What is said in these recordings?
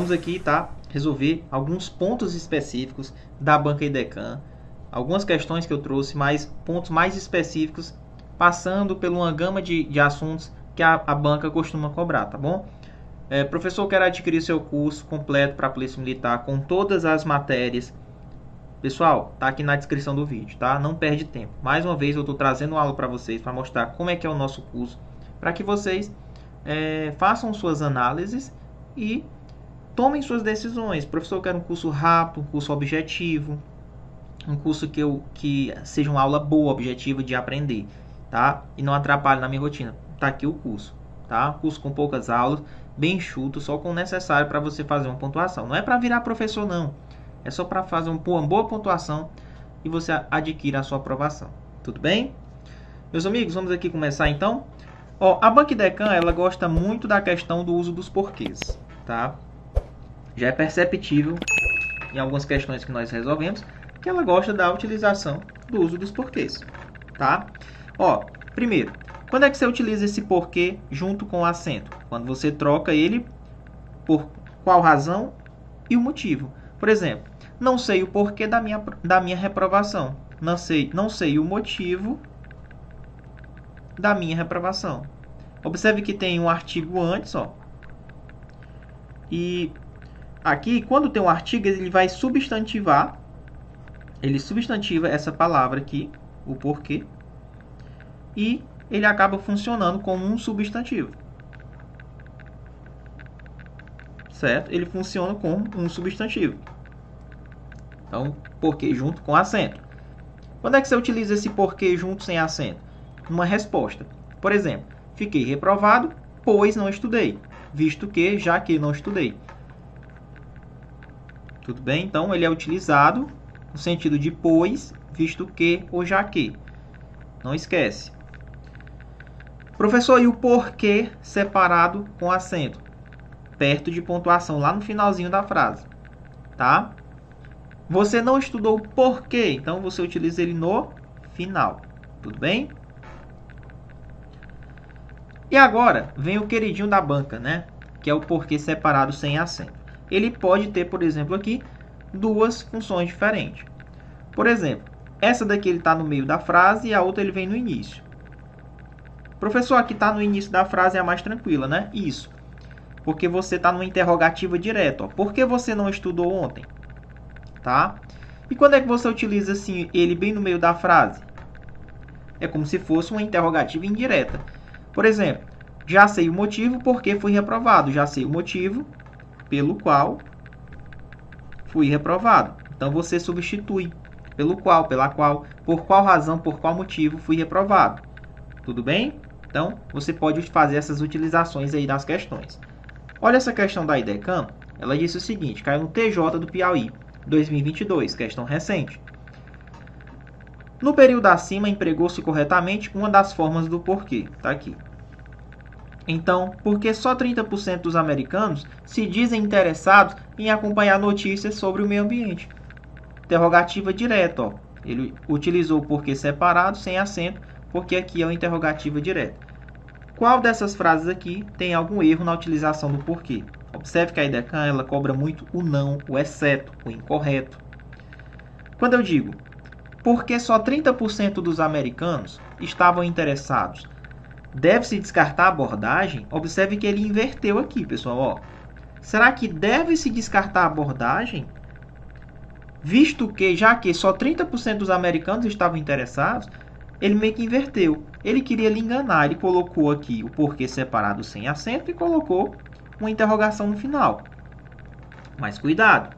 vamos aqui, tá, resolver alguns pontos específicos da banca IDECAM, algumas questões que eu trouxe, mas pontos mais específicos, passando por uma gama de assuntos que a banca costuma cobrar, tá bom? Professor, quero adquirir seu curso completo para a Polícia Militar com todas as matérias. Pessoal, tá aqui na descrição do vídeo, tá? Não perde tempo. Mais uma vez eu estou trazendo uma aula para vocês, para mostrar como é que é o nosso curso, para que vocês façam suas análises e tomem suas decisões. Professor, eu quero um curso rápido, um curso objetivo, um curso que seja uma aula boa, objetiva de aprender, tá? E não atrapalhe na minha rotina. Tá aqui o curso, tá? Curso com poucas aulas, bem enxuto, só com o necessário para você fazer uma pontuação. Não é para virar professor, não. É só para fazer uma boa pontuação e você adquire a sua aprovação. Tudo bem? Meus amigos, vamos aqui começar então. Ó, a banca IDECAM, ela gosta muito da questão do uso dos porquês, tá? Já é perceptível em algumas questões que nós resolvemos que ela gosta da utilização do uso dos porquês, tá? Ó, primeiro, quando é que você utiliza esse porquê junto com o acento? Quando você troca ele por qual razão e o motivo. Por exemplo, não sei o porquê da minha reprovação. Não sei o motivo da minha reprovação. Observe que tem um artigo antes, ó. E aqui, quando tem um artigo, ele vai substantivar. Ele substantiva essa palavra aqui, o porquê. E ele acaba funcionando como um substantivo. Certo? Ele funciona como um substantivo. Então, porquê junto com acento. Quando é que você utiliza esse porquê junto sem acento? Numa resposta. Por exemplo, fiquei reprovado, pois não estudei. Visto que, já que não estudei. Tudo bem? Então, ele é utilizado no sentido de pois, visto que ou já que. Não esquece. Professor, e o porquê separado com acento? Perto de pontuação, lá no finalzinho da frase. Tá? Você não estudou o porquê, então você utiliza ele no final. Tudo bem? E agora, vem o queridinho da banca, né? Que é o porquê separado sem acento. Ele pode ter, por exemplo, aqui, duas funções diferentes. Por exemplo, essa daqui ele está no meio da frase e a outra ele vem no início. Professor, aqui está no início da frase, é a mais tranquila, né? Isso. Porque você está numa interrogativa direta. Ó. Por que você não estudou ontem? Tá? E quando é que você utiliza assim, ele bem no meio da frase? É como se fosse uma interrogativa indireta. Por exemplo, já sei o motivo porque fui reprovado. Já sei o motivo pelo qual fui reprovado. Então, você substitui pelo qual, pela qual, por qual razão, por qual motivo fui reprovado. Tudo bem? Então, você pode fazer essas utilizações aí das questões. Olha essa questão da IDECAM. Ela disse o seguinte, caiu no TJ do Piauí, 2022, questão recente. No período acima, empregou-se corretamente uma das formas do porquê. Está aqui. Então, por que só 30% dos americanos se dizem interessados em acompanhar notícias sobre o meio ambiente? Interrogativa direta. Ó. Ele utilizou o porquê separado, sem acento, porque aqui é uma interrogativa direta. Qual dessas frases aqui tem algum erro na utilização do porquê? Observe que a IDECAM ela cobra muito o não, o exceto, o incorreto. Quando eu digo, por que só 30% dos americanos estavam interessados? Deve-se descartar a abordagem? Observe que ele inverteu aqui, pessoal. Ó. Será que deve-se descartar a abordagem? Visto que, já que só 30% dos americanos estavam interessados, ele meio que inverteu. Ele queria lhe enganar. Ele colocou aqui o porquê separado sem acento e colocou uma interrogação no final. Mas cuidado.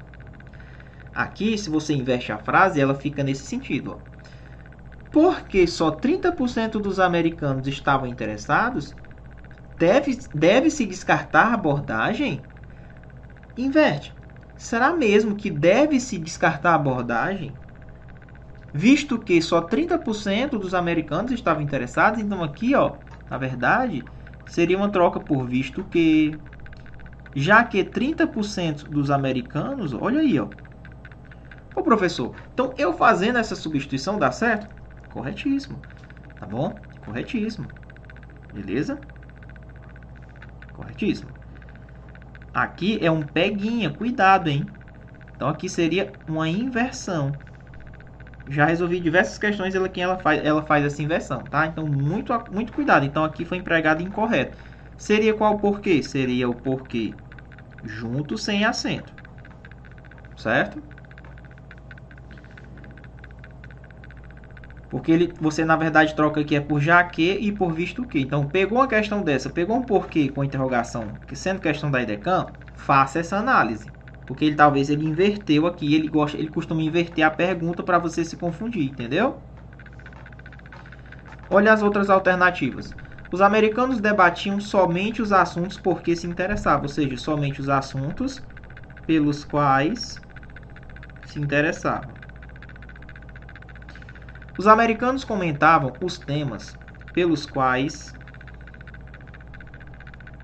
Aqui, se você inverte a frase, ela fica nesse sentido. Ó. Porque só 30% dos americanos estavam interessados, deve-se descartar a abordagem? Inverte. Será mesmo que deve-se descartar a abordagem? Visto que só 30% dos americanos estavam interessados, então aqui, ó, na verdade, seria uma troca por visto que, já que 30% dos americanos, olha aí, ó. Ô professor, então eu fazendo essa substituição dá certo? Corretíssimo, tá bom? Corretíssimo, beleza? Corretíssimo. Aqui é um peguinha, cuidado, hein? Então aqui seria uma inversão. Já resolvi diversas questões que ela faz essa inversão, tá? Então muito cuidado. Então aqui foi empregado incorreto. Seria qual porquê? Seria o porquê junto sem acento, certo? Porque você na verdade troca aqui por já que e por visto que. Então pegou uma questão dessa, pegou um porquê com interrogação, que sendo questão da IDECAM, faça essa análise. Porque talvez ele inverteu aqui, ele costuma inverter a pergunta para você se confundir, entendeu? Olha as outras alternativas. Os americanos debatiam somente os assuntos porque se interessavam, ou seja, somente os assuntos pelos quais se interessavam. Os americanos comentavam os temas pelos quais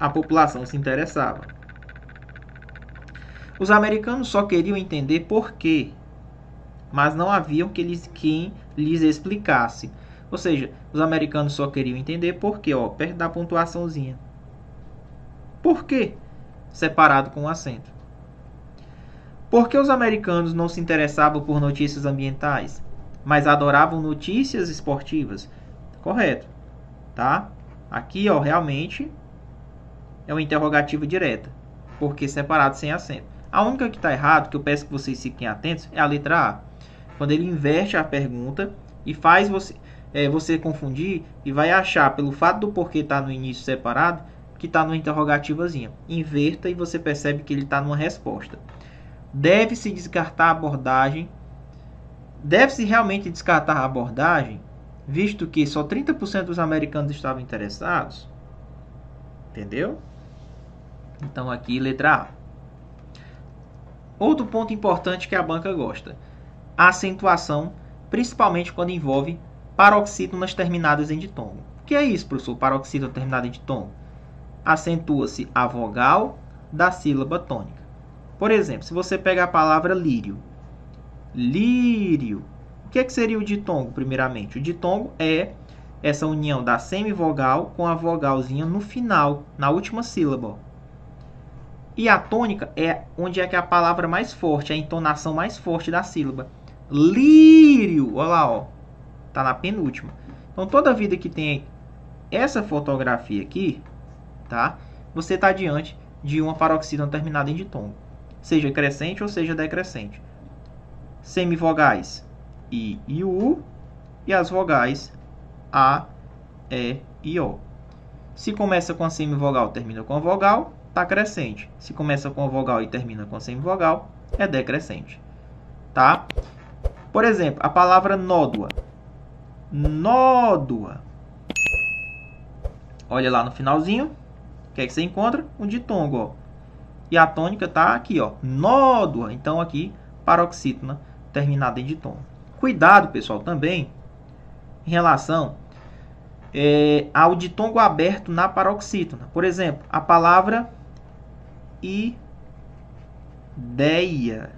a população se interessava. Os americanos só queriam entender por quê, mas não haviam quem lhes explicasse. Ou seja, os americanos só queriam entender por quê, ó, perto da pontuaçãozinha. Por quê? Separado com acento. Por que os americanos não se interessavam por notícias ambientais, mas adoravam notícias esportivas? Correto, tá? Aqui, ó, realmente é uma interrogativa direta, porque separado sem acento. A única que está errado, que eu peço que vocês fiquem atentos, é a letra A. Quando ele inverte a pergunta e faz você confundir e vai achar, pelo fato do porquê estar no início separado, que está numa interrogativazinha. Inverta e você percebe que ele está numa resposta. Deve-se descartar a abordagem. Deve-se realmente descartar a abordagem, visto que só 30% dos americanos estavam interessados. Entendeu? Então aqui, letra A. Outro ponto importante que a banca gosta. A acentuação, principalmente quando envolve paroxítonas terminadas em ditongo. O que é isso, professor? Paroxítona terminada em ditongo. Acentua-se a vogal da sílaba tônica. Por exemplo, se você pegar a palavra lírio. Lírio. O que seria o ditongo, primeiramente? O ditongo é essa união da semivogal com a vogalzinha no final, na última sílaba. E a tônica é onde é que é a palavra mais forte, a entonação mais forte da sílaba. Lírio. Olha lá, ó. Tá na penúltima. Então, toda vida que tem essa fotografia aqui, tá? Você está diante de uma paroxítona terminada em ditongo. Seja crescente ou seja decrescente. Semivogais I e U. E as vogais A, E e O. Se começa com a semivogal, termina com a vogal, está crescente. Se começa com a vogal e termina com a semivogal, é decrescente. Tá? Por exemplo, a palavra nódoa. Nódoa. Olha lá no finalzinho. O que é que você encontra? Um ditongo, ó. E a tônica está aqui, ó. Nódoa. Então, aqui, paroxítona terminada em ditongo. Cuidado, pessoal, também em relação ao ditongo aberto na paroxítona. Por exemplo, a palavra ideia.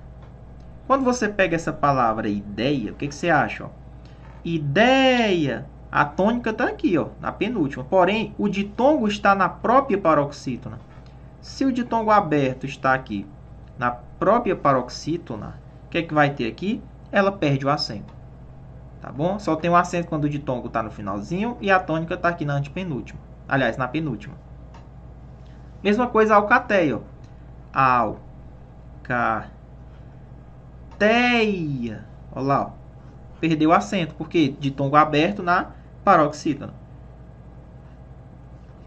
Quando você pega essa palavra ideia, o que você acha? Ó? Ideia. A tônica está aqui, ó, na penúltima. Porém, o ditongo está na própria paroxítona. Se o ditongo aberto está aqui na própria paroxítona, o que vai ter aqui? Ela perde o acento. Tá bom? Só tem um acento quando o ditongo está no finalzinho e a tônica está aqui na antepenúltima. Aliás, na penúltima. Mesma coisa alcateia. Alcateia. Olha lá. Ó. Perdeu o acento. Porque ditongo aberto na paroxítona.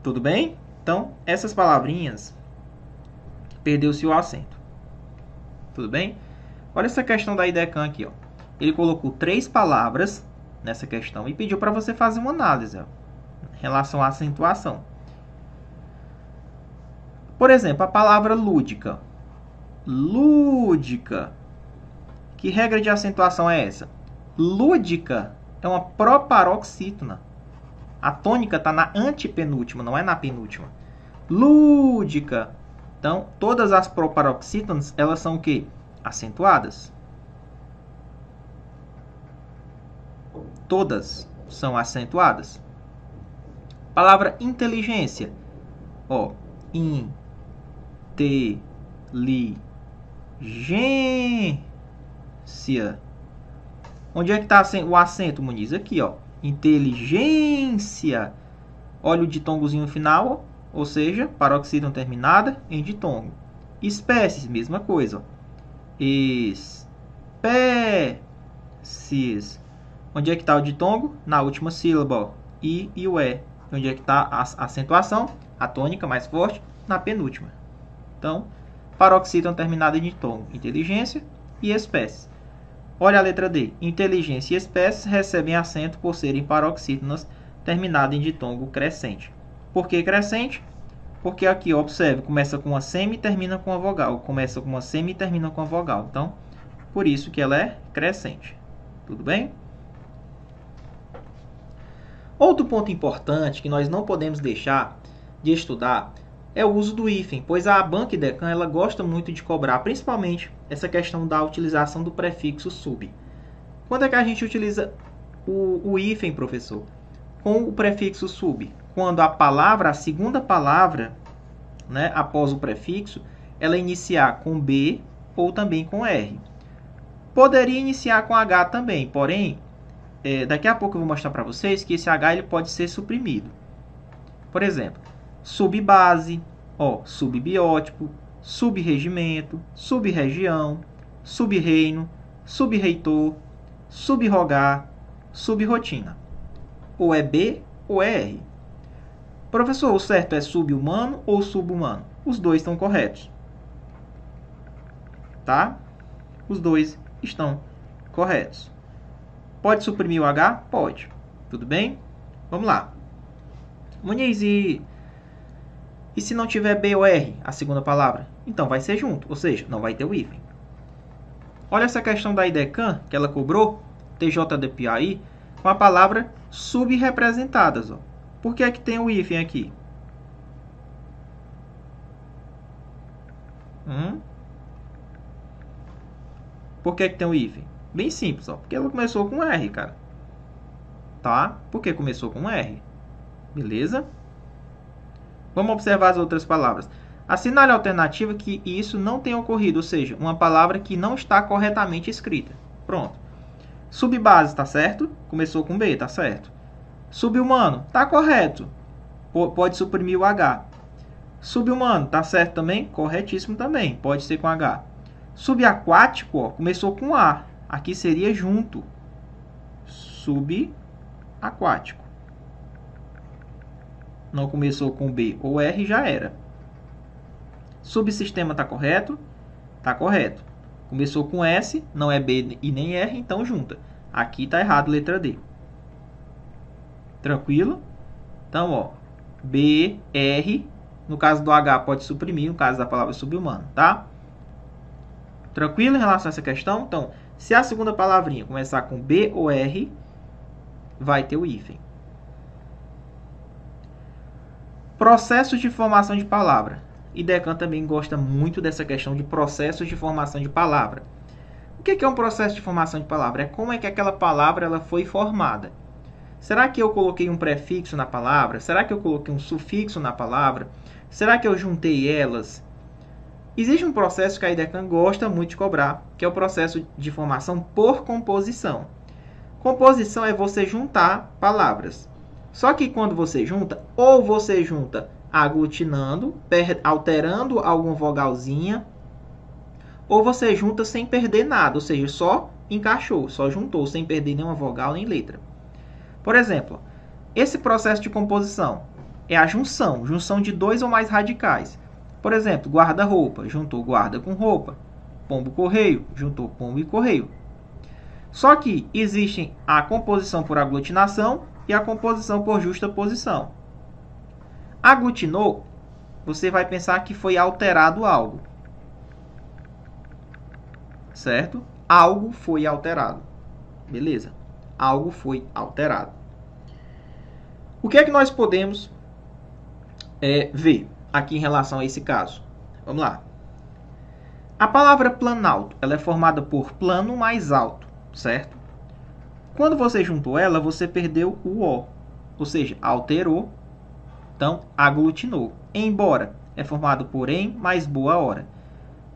Tudo bem? Então, essas palavrinhas perdeu-se o acento. Tudo bem? Olha essa questão da IDECAM aqui, ó. Ele colocou 3 palavras nessa questão e pediu para você fazer uma análise, ó, em relação à acentuação. Por exemplo, a palavra lúdica. Lúdica. Que regra de acentuação é essa? Lúdica é uma proparoxítona. A tônica está na antepenúltima, não é na penúltima. Lúdica. Então, todas as proparoxítonas, elas são o quê? Acentuadas. Todas são acentuadas. Palavra inteligência. Ó, inteligência. Onde é que está o acento, Muniz? Aqui, ó. Inteligência. Olha o ditongozinho final, ou seja, paroxítono terminada em ditongo. Espécies, mesma coisa, ó. Espécies. Onde é que está o ditongo? Na última sílaba, ó. I e o E. Onde é que está a acentuação? A tônica mais forte na penúltima. Então, paroxítono terminado em ditongo. Inteligência e espécies. Olha a letra D. Inteligência e espécies recebem acento por serem paroxítonas terminadas em ditongo crescente. Por que crescente? Porque aqui, observe, começa com uma semi e termina com a vogal. Começa com uma semi e termina com a vogal. Então, por isso que ela é crescente. Tudo bem? Outro ponto importante que nós não podemos deixar de estudar é o uso do hífen, pois a Banca IDECAN ela gosta muito de cobrar, principalmente, essa questão da utilização do prefixo sub. Quando é que a gente utiliza o hífen, professor? Com o prefixo sub. Quando a palavra, a segunda palavra, né, após o prefixo, ela iniciar com B ou também com R. Poderia iniciar com H também, porém, daqui a pouco eu vou mostrar para vocês que esse H ele pode ser suprimido. Por exemplo, subbase, subbiótipo, subregimento, subregião, subreino, subreitor, subrogar, subrotina. Ou é B ou é R. Professor, o certo é subhumano ou subhumano? Os dois estão corretos. Tá? Os dois estão corretos. Pode suprimir o H? Pode. Tudo bem? Vamos lá. Muniz, e se não tiver B ou R, a segunda palavra? Então vai ser junto, ou seja, não vai ter o hífen. Olha essa questão da IDECAN, que ela cobrou, TJDPAI, com a palavra subrepresentadas. Ó. Por que é que tem o hífen aqui? Por que é que tem o hífen? Bem simples, ó, porque ela começou com R, cara. Tá? Por que começou com R? Beleza? Vamos observar as outras palavras. Assinale a alternativa que isso não tenha ocorrido, ou seja, uma palavra que não está corretamente escrita. Pronto. Subbase, tá certo? Começou com B, tá certo. Subhumano, tá correto. Pode suprimir o H. Subhumano, tá certo também? Corretíssimo também. Pode ser com H. Subaquático, ó, começou com A. Aqui seria junto. Subaquático. Não começou com B ou R, já era. Subsistema está correto? Está correto. Começou com S, não é B e nem R, então junta. Aqui está errado, letra D. Tranquilo? Então, ó, B, R, no caso do H pode suprimir, no caso da palavra subhumano, tá? Tranquilo em relação a essa questão? Então, se a segunda palavrinha começar com B ou R, vai ter o hífen. Processos de formação de palavra. IDECAN também gosta muito dessa questão de processos de formação de palavra. O que é um processo de formação de palavra? É como é que aquela palavra ela foi formada. Será que eu coloquei um prefixo na palavra? Será que eu coloquei um sufixo na palavra? Será que eu juntei elas? Existe um processo que a IDECAN gosta muito de cobrar, que é o processo de formação por composição. Composição é você juntar palavras. Só que quando você junta, ou você junta aglutinando, alterando alguma vogalzinha, ou você junta sem perder nada, ou seja, só encaixou, só juntou, sem perder nenhuma vogal nem letra. Por exemplo, esse processo de composição é a junção de dois ou mais radicais. Por exemplo, guarda-roupa, juntou guarda com roupa. Pombo-correio, juntou pombo e correio. Só que existem a composição por aglutinação e a composição por justaposição. Aglutinou, você vai pensar que foi alterado algo. Certo? Algo foi alterado. Beleza? Algo foi alterado. O que é que nós podemos ver aqui em relação a esse caso? Vamos lá. A palavra planalto, ela é formada por plano mais alto, certo? Quando você juntou ela, você perdeu o O, ou seja, alterou, então aglutinou. Embora é formado por em mais boa hora.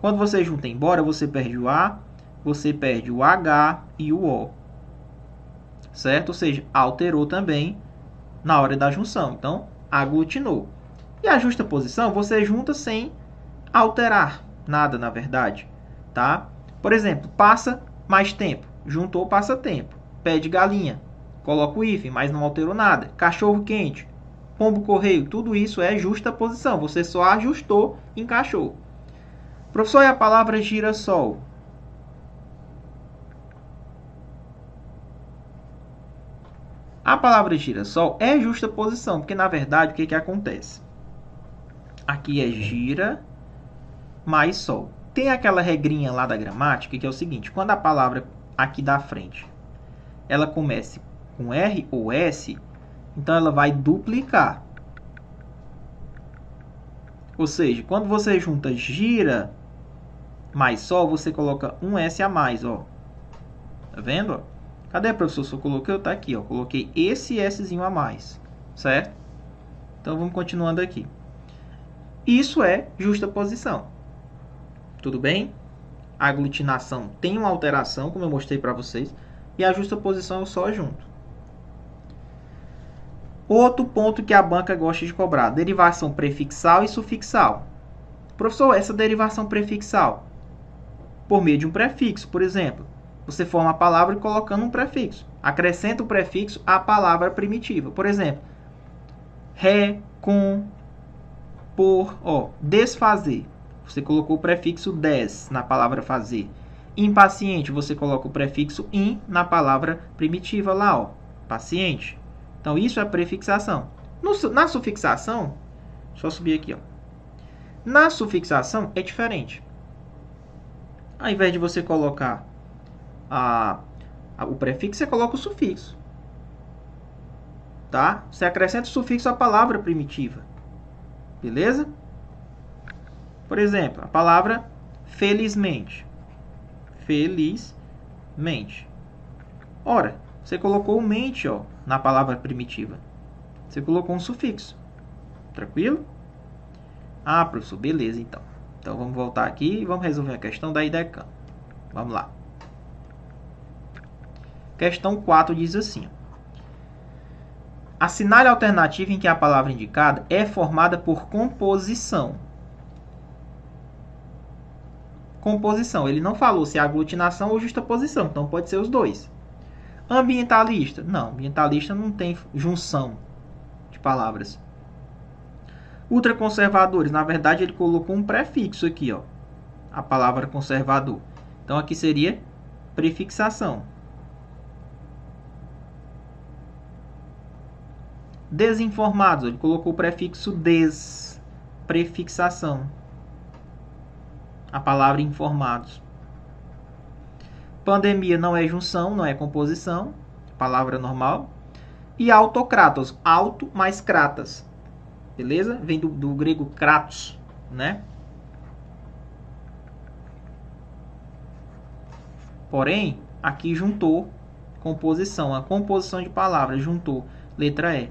Quando você junta embora, você perde o A, você perde o H e o O. Certo? Ou seja, alterou também na hora da junção. Então, aglutinou. E a justaposição, você junta sem alterar nada, na verdade. Tá? Por exemplo, passa mais tempo. Juntou passa tempo. Pede galinha. Coloca o hífen, mas não alterou nada. Cachorro quente. Pombo correio. Tudo isso é justaposição. Você só ajustou, encaixou. Professor, e a palavra girassol? A palavra girassol é justaposição, porque na verdade o que acontece? Aqui é gira mais sol. Tem aquela regrinha lá da gramática que é o seguinte: quando a palavra aqui da frente ela começa com R ou S, então ela vai duplicar. Ou seja, quando você junta gira mais sol, você coloca um S a mais, ó. Tá vendo? Cadê, professor? Se eu coloquei, tá aqui, ó. Coloquei esse Szinho a mais, certo? Então vamos continuando aqui. Isso é justaposição. Tudo bem? A aglutinação tem uma alteração, como eu mostrei para vocês, e a justaposição eu só junto. Outro ponto que a banca gosta de cobrar: derivação prefixal e sufixal. Professor, essa derivação prefixal, por meio de um prefixo, por exemplo, você forma a palavra colocando um prefixo. Acrescenta o prefixo à palavra primitiva. Por exemplo, ré, com, por, ó, desfazer. Você colocou o prefixo des na palavra fazer. Impaciente, você coloca o prefixo in na palavra primitiva lá, ó, paciente. Então, isso é prefixação. Na sufixação, só subir aqui, ó. Na sufixação é diferente. Ao invés de você colocar o prefixo, você coloca o sufixo. Tá? Você acrescenta o sufixo à palavra primitiva. Beleza? Por exemplo, a palavra felizmente. Felizmente. Ora, você colocou o mente, ó, na palavra primitiva. Você colocou um sufixo. Tranquilo? Ah, professor, beleza, então. Então, vamos voltar aqui e vamos resolver a questão da IDECAM. Vamos lá. Questão 4 diz assim: assinale a alternativa em que a palavra indicada é formada por composição. Composição. Ele não falou se é aglutinação ou justaposição, então pode ser os dois. Ambientalista. Não, ambientalista não tem junção de palavras. Ultraconservadores. Na verdade, ele colocou um prefixo aqui, ó. A palavra conservador. Então, aqui seria prefixação. Desinformados. Ele colocou o prefixo des. Prefixação. A palavra informados. Pandemia não é junção, não é composição. Palavra normal. E autocratos. Auto mais kratas. Beleza? Vem do grego kratos, né? Porém, aqui juntou composição. A composição de palavras juntou letra E.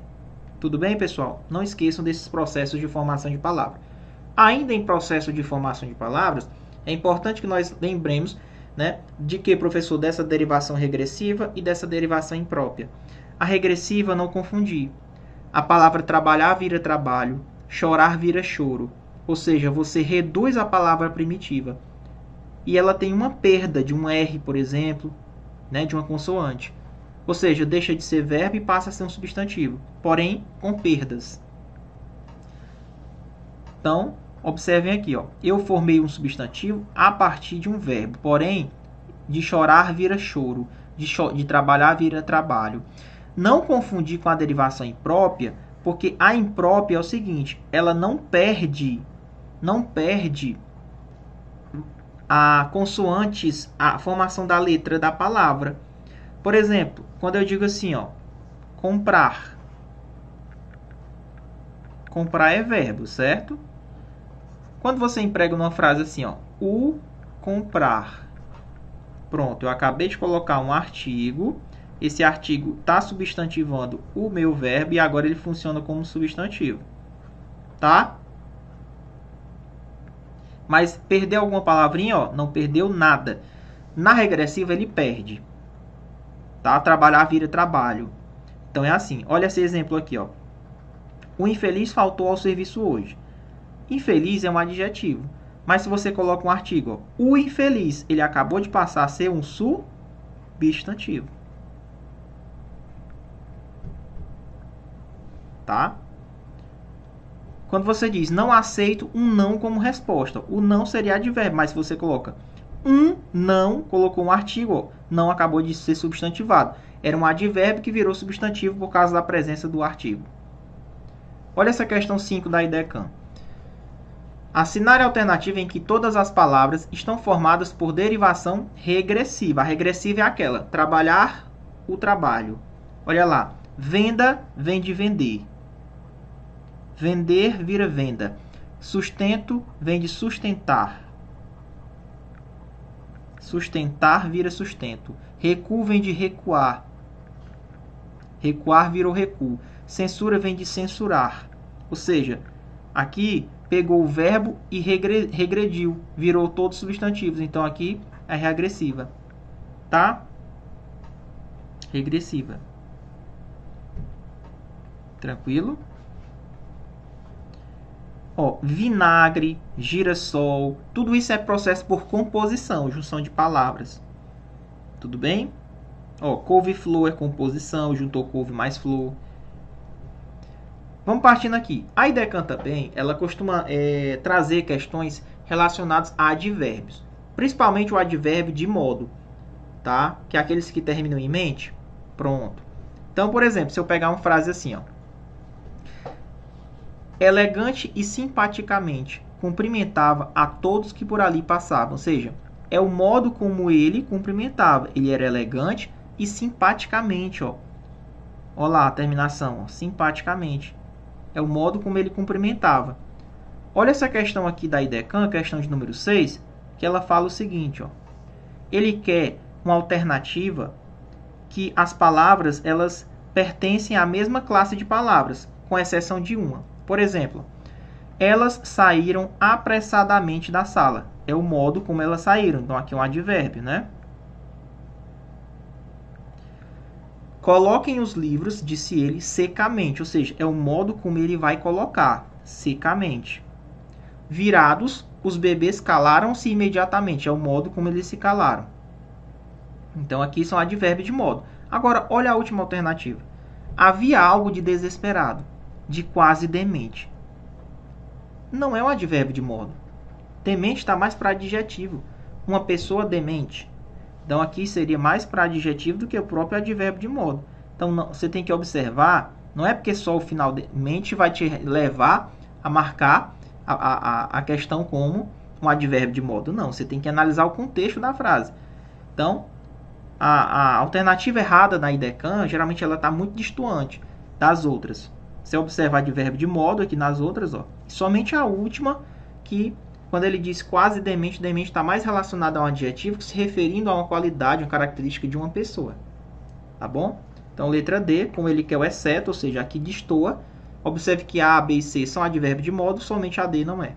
Tudo bem, pessoal? Não esqueçam desses processos de formação de palavra. Ainda em processo de formação de palavras, é importante que nós lembremos, né, de que, professor, dessa derivação regressiva e dessa derivação imprópria. A regressiva, não confundir. A palavra trabalhar vira trabalho, chorar vira choro. Ou seja, você reduz a palavra primitiva. E ela tem uma perda de um R, por exemplo, né, de uma consoante. Ou seja, deixa de ser verbo e passa a ser um substantivo, porém com perdas. Então, observem aqui, ó. Eu formei um substantivo a partir de um verbo, porém, de chorar vira choro, de trabalhar vira trabalho. Não confundir com a derivação imprópria, porque a imprópria é o seguinte: ela não perde a consoantes, a formação da letra da palavra. Por exemplo, quando eu digo assim, ó, comprar. Comprar é verbo, certo? Quando você emprega numa frase assim, ó, o comprar. Pronto, eu acabei de colocar um artigo. Esse artigo está substantivando o meu verbo e agora ele funciona como substantivo. Tá? Mas perdeu alguma palavrinha, ó, não perdeu nada. Na regressiva ele perde. Tá? Trabalhar vira trabalho. Então é assim. Olha esse exemplo aqui, ó. O infeliz faltou ao serviço hoje. Infeliz é um adjetivo. Mas se você coloca um artigo, ó, o infeliz, ele acabou de passar a ser um substantivo. Tá? Quando você diz não aceito um não como resposta, o não seria advérbio, mas se você coloca um não, colocou um artigo, ó, não acabou de ser substantivado. Era um advérbio que virou substantivo por causa da presença do artigo. Olha essa questão 5 da IDECAM. Assinale a alternativa em que todas as palavras estão formadas por derivação regressiva. A regressiva é aquela, trabalhar, o trabalho. Olha lá, venda vem de vender. Vender vira venda. Sustento vem de sustentar. Sustentar vira sustento. Recuo vem de recuar. Recuar virou recuo. Censura vem de censurar. Ou seja, aqui pegou o verbo e regrediu. Virou todos substantivos. Então aqui é regressiva. Tá? Regressiva. Tranquilo? Ó, vinagre, girassol, tudo isso é processo por composição, junção de palavras. Tudo bem? Ó, couve-flor é composição, juntou couve mais flor. Vamos partindo aqui. A IDECAM também, ela costuma trazer questões relacionadas a advérbios. Principalmente o advérbio de modo, tá? Que é aqueles que terminam em mente. Pronto. Então, por exemplo, se eu pegar uma frase assim, ó. Elegante e simpaticamente cumprimentava a todos que por ali passavam. Ou seja, é o modo como ele cumprimentava. Ele era elegante e simpaticamente, ó. Olha lá a terminação, ó, simpaticamente. É o modo como ele cumprimentava. Olha essa questão aqui da IDECAM, questão de número 6, que ela fala o seguinte, ó. Ele quer uma alternativa que as palavras, elas pertencem à mesma classe de palavras, com exceção de uma. Por exemplo, elas saíram apressadamente da sala. É o modo como elas saíram. Então, aqui é um advérbio, né? Coloquem os livros, disse ele, secamente. Ou seja, é o modo como ele vai colocar, secamente. Virados, os bebês calaram-se imediatamente. É o modo como eles se calaram. Então, aqui são advérbios de modo. Agora, olha a última alternativa. Havia algo de desesperado, de quase demente. Não é um advérbio de modo. Demente está mais para adjetivo. Uma pessoa demente. Então, aqui seria mais para adjetivo do que o próprio advérbio de modo. Então, não, você tem que observar, não é porque só o final de mente vai te levar a marcar a questão como um advérbio de modo. Não, você tem que analisar o contexto da frase. Então, a alternativa errada na IDECAM, geralmente ela está muito distoante das outras. Você observa advérbio de modo aqui nas outras, ó. Somente a última, que quando ele diz quase demente, demente está mais relacionado a um adjetivo se referindo a uma qualidade, uma característica de uma pessoa. Tá bom? Então, letra D, como ele quer o exceto, ou seja, aqui destoa. Observe que A, B e C são advérbios de modo, somente a D não é.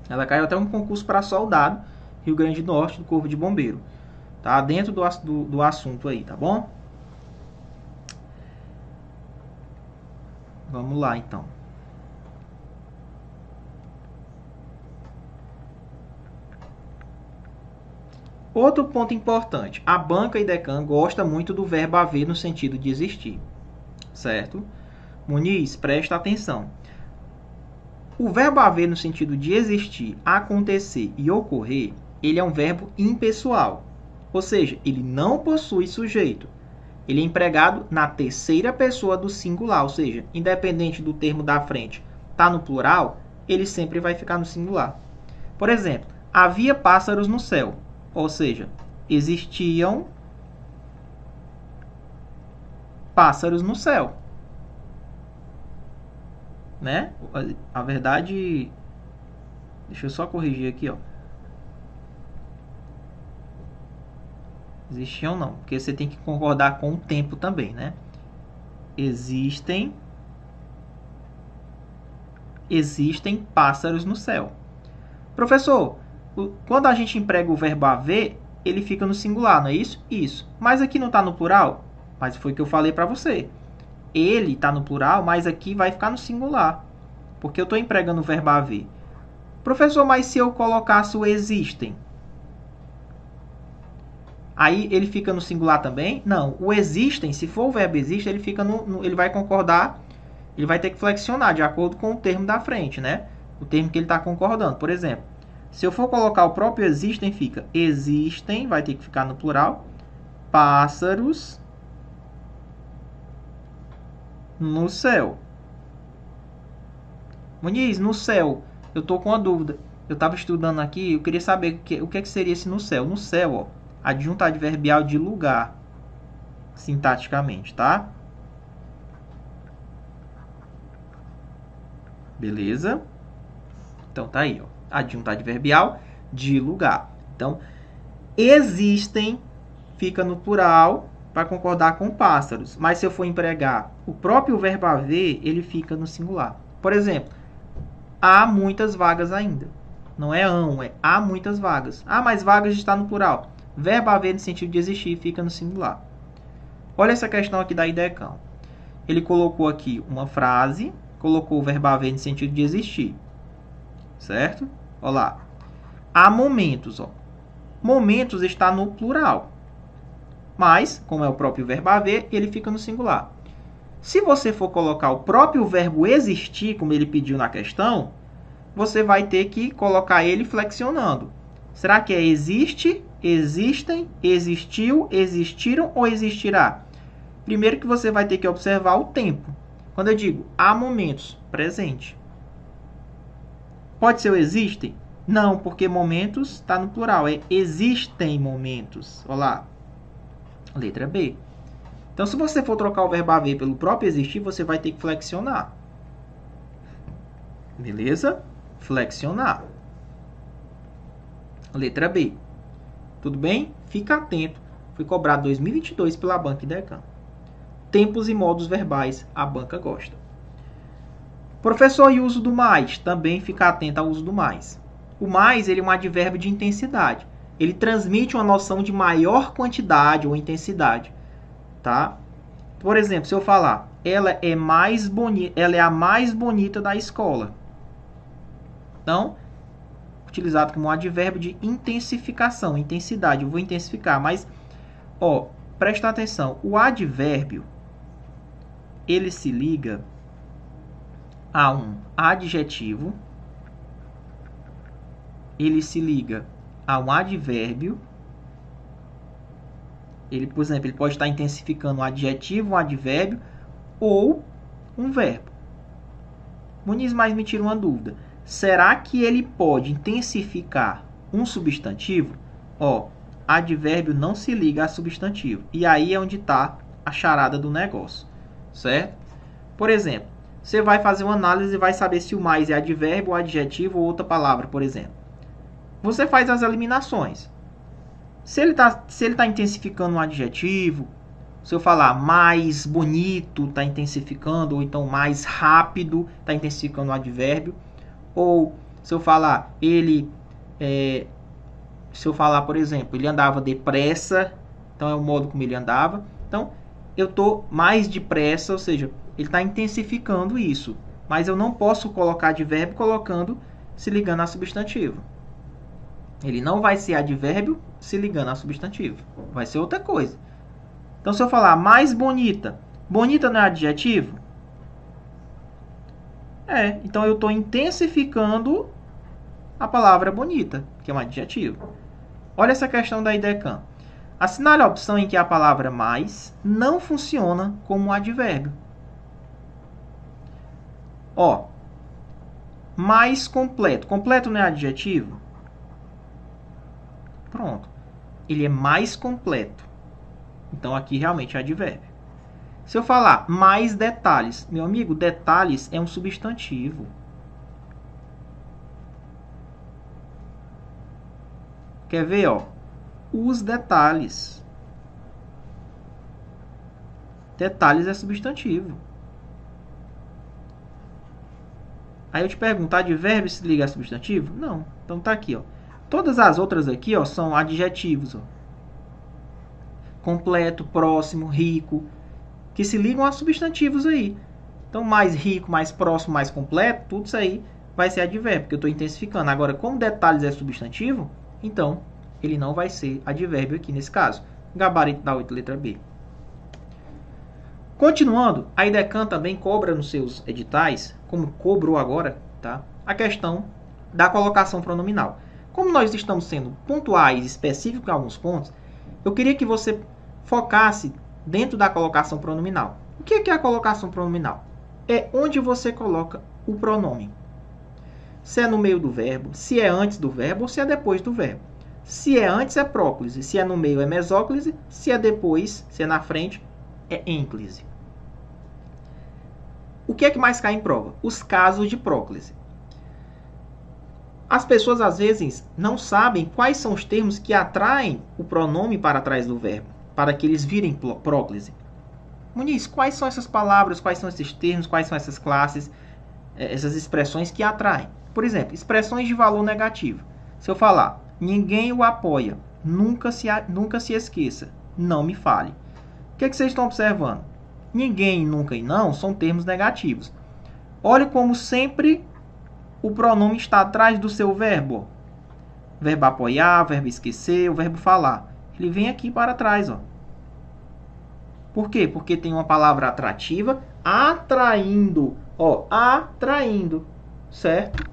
Ela caiu até um concurso para soldado, Rio Grande do Norte, do Corpo de Bombeiro. Tá? Dentro do assunto aí, tá bom? Vamos lá, então. Outro ponto importante. A banca IDECAM gosta muito do verbo haver no sentido de existir. Certo? Muniz, presta atenção. O verbo haver no sentido de existir, acontecer e ocorrer, ele é um verbo impessoal. Ou seja, ele não possui sujeito. Ele é empregado na terceira pessoa do singular, ou seja, independente do termo da frente estar no plural, ele sempre vai ficar no singular. Por exemplo, havia pássaros no céu, ou seja, existiam pássaros no céu. Né? A verdade, deixa eu só corrigir aqui, ó. Existiam não, porque você tem que concordar com o tempo também, né? Existem pássaros no céu. Professor, quando a gente emprega o verbo haver, ele fica no singular, não é isso? Isso. Mas aqui não está no plural? Mas foi o que eu falei para você. Ele está no plural, mas aqui vai ficar no singular. Porque eu estou empregando o verbo haver. Professor, mas se eu colocasse o existem? Aí ele fica no singular também? Não. O existem, se for o verbo existe, ele fica ele vai concordar, ele vai ter que flexionar de acordo com o termo da frente, né? O termo que ele está concordando. Por exemplo, se eu for colocar o próprio existem, fica existem, vai ter que ficar no plural, pássaros no céu. Muniz, no céu, eu estou com uma dúvida. Eu estava estudando aqui, eu queria saber o que seria esse no céu. No céu, ó, adjunto adverbial de lugar, sintaticamente, tá? Beleza? Então tá aí, ó, adjunto adverbial de lugar. Então, existem fica no plural para concordar com pássaros. Mas se eu for empregar o próprio verbo haver, ele fica no singular. Por exemplo, há muitas vagas ainda. Não é hão, é há muitas vagas. Ah, mas vagas está no plural. Verbo haver no sentido de existir fica no singular. Olha essa questão aqui da IDECAM. Ele colocou aqui uma frase, colocou o verbo haver no sentido de existir. Certo? Olha lá. Há momentos, ó. Momentos está no plural. Mas, como é o próprio verbo haver, ele fica no singular. Se você for colocar o próprio verbo existir, como ele pediu na questão, você vai ter que colocar ele flexionando. Será que é existe, existem, existiu, existiram ou existirá? Primeiro que você vai ter que observar o tempo. Quando eu digo há momentos, presente. Pode ser o existem? Não, porque momentos está no plural. É existem momentos. Olha lá. Letra B. Então, se você for trocar o verbo haver pelo próprio existir, você vai ter que flexionar. Beleza? Flexionar. Letra B. Tudo bem? Fica atento. Foi cobrado 2022 pela Banca IDECAM. Tempos e modos verbais, a banca gosta. Professor, e o uso do mais? Também fica atento ao uso do mais. O mais, ele é um advérbio de intensidade. Ele transmite uma noção de maior quantidade ou intensidade. Tá? Por exemplo, se eu falar, ela é a mais bonita da escola. Então, utilizado como um advérbio de intensificação, intensidade. Eu vou intensificar, mas, ó, presta atenção. O advérbio, ele se liga a um adjetivo, ele se liga a um advérbio. Ele, por exemplo, ele pode estar intensificando um adjetivo, um advérbio ou um verbo. Muniz, mas me tira uma dúvida. Será que ele pode intensificar um substantivo? Ó, advérbio não se liga a substantivo. E aí é onde está a charada do negócio, certo? Por exemplo, você vai fazer uma análise e vai saber se o mais é advérbio, adjetivo ou outra palavra, por exemplo. Você faz as eliminações. Se ele tá intensificando um adjetivo, se eu falar mais bonito, está intensificando, ou então mais rápido, está intensificando o advérbio. Ou se eu falar se eu falar, por exemplo, ele andava depressa, então é o modo como ele andava. Então, eu estou mais depressa, ou seja, ele está intensificando isso. Mas eu não posso colocar advérbio colocando, se ligando a substantivo. Ele não vai ser advérbio se ligando a substantivo. Vai ser outra coisa. Então, se eu falar mais bonita, bonita não é adjetivo? Então eu estou intensificando a palavra bonita, que é um adjetivo. Olha essa questão da IDECAM. Assinale a opção em que a palavra mais não funciona como um advérbio. Ó, mais completo. Completo não é adjetivo? Pronto. Ele é mais completo. Então, aqui realmente é advérbio. Se eu falar mais detalhes, meu amigo, detalhes é um substantivo. Quer ver, ó? Os detalhes. Detalhes é substantivo. Aí eu te pergunto, advérbio se liga a substantivo? Não. Então tá aqui, ó. Todas as outras aqui, ó, são adjetivos, ó. Completo, próximo, rico, que se ligam a substantivos aí. Então, mais rico, mais próximo, mais completo, tudo isso aí vai ser advérbio, porque eu estou intensificando. Agora, como detalhes é substantivo, então ele não vai ser advérbio aqui nesse caso. Gabarito da 8, letra B. Continuando, a IDECAN também cobra nos seus editais, como cobrou agora, tá? A questão da colocação pronominal. Como nós estamos sendo pontuais e específicos em alguns pontos, eu queria que você focasse dentro da colocação pronominal. O que é a colocação pronominal? É onde você coloca o pronome. Se é no meio do verbo, se é antes do verbo ou se é depois do verbo. Se é antes é próclise, se é no meio é mesóclise, se é depois, se é na frente, é ênclise. O que é que mais cai em prova? Os casos de próclise. As pessoas às vezes não sabem quais são os termos que atraem o pronome para trás do verbo, para que eles virem próclise. Muniz, quais são essas palavras, quais são esses termos, quais são essas classes, essas expressões que atraem? Por exemplo, expressões de valor negativo. Se eu falar, ninguém o apoia, nunca se esqueça, não me fale. O que vocês estão observando? Ninguém, nunca e não são termos negativos. Olhe como sempre o pronome está atrás do seu verbo. Verbo apoiar, verbo esquecer, o verbo falar. Ele vem aqui para trás, ó. Por quê? Porque tem uma palavra atrativa atraindo, ó, atraindo, certo?